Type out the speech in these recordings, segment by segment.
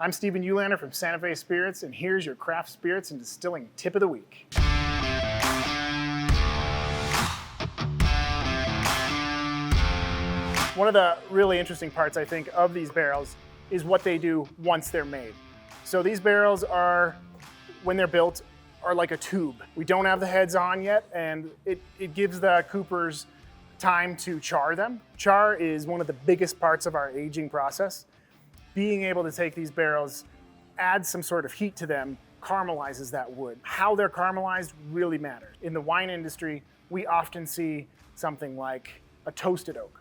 I'm Stephen Julander from Santa Fe Spirits, and here's your craft spirits and distilling tip of the week. One of the really interesting parts, I think, of these barrels is what they do once they're made. So these barrels are, when they're built, are like a tube. We don't have the heads on yet, and it gives the coopers time to char them. Char is one of the biggest parts of our aging process. Being able to take these barrels, add some sort of heat to them, caramelizes that wood. How they're caramelized really matters. In the wine industry, we often see something like a toasted oak.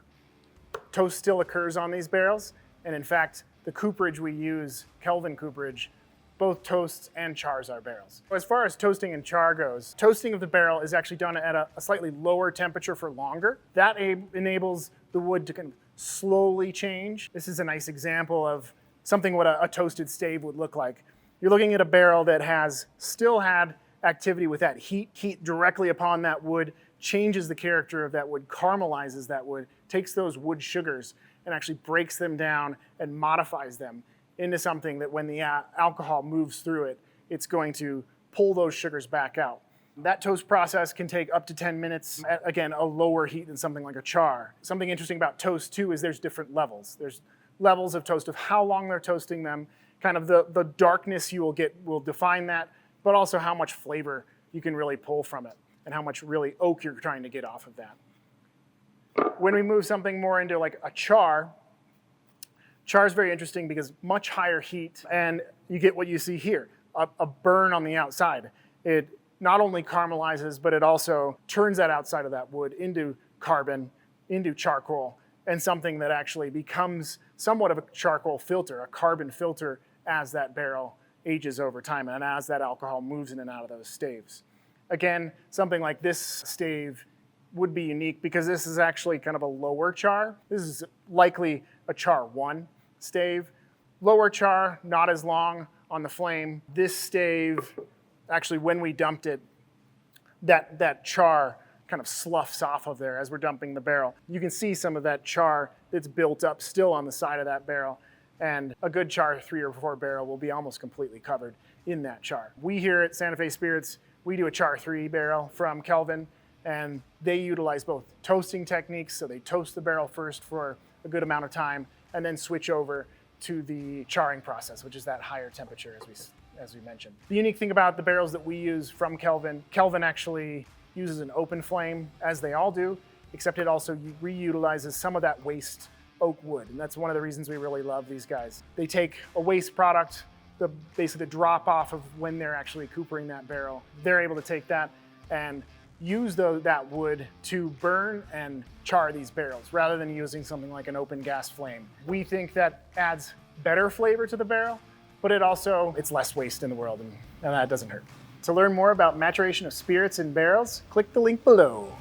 Toast still occurs on these barrels, and in fact, the cooperage we use, Kelvin cooperage, both toasts and chars our barrels. As far as toasting and char goes, toasting of the barrel is actually done at a slightly lower temperature for longer. That enables the wood to kind of slowly change. This is a nice example of something what a toasted stave would look like. You're looking at a barrel that has still had activity with that heat directly upon that wood, changes the character of that wood, caramelizes that wood, takes those wood sugars and actually breaks them down and modifies them into something that when the alcohol moves through it, it's going to pull those sugars back out. That toast process can take up to 10 minutes at, again, a lower heat than something like a char. Something interesting about toast too is there's different levels. There's levels of toast of how long they're toasting them, kind of the darkness you will get will define that, but also how much flavor you can really pull from it and how much really oak you're trying to get off of that. When we move something more into like a char is very interesting because much higher heat, and you get what you see here, a burn on the outside. It not only caramelizes, but it also turns that outside of that wood into carbon, into charcoal, and something that actually becomes somewhat of a charcoal filter, a carbon filter, as that barrel ages over time and as that alcohol moves in and out of those staves. Again, something like this stave would be unique because this is actually kind of a lower char. This is likely a char 1 stave. Lower char, not as long on the flame. This stave, actually when we dumped it, that char kind of sloughs off of there as we're dumping the barrel. You can see some of that char that's built up still on the side of that barrel, and a good char 3 or 4 barrel will be almost completely covered in that char. We here at Santa Fe Spirits, we do a char 3 barrel from Kelvin, and they utilize both toasting techniques, so they toast the barrel first for a good amount of time, and then switch over to the charring process, which is that higher temperature as we mentioned. The unique thing about the barrels that we use from Kelvin actually uses an open flame, as they all do, except it also reutilizes some of that waste oak wood, and that's one of the reasons we really love these guys. They take a waste product, basically the drop off of when they're actually coopering that barrel. They're able to take that and use that wood to burn and char these barrels rather than using something like an open gas flame. We think that adds better flavor to the barrel, but it's less waste in the world, and that doesn't hurt. To learn more about maturation of spirits in barrels, click the link below.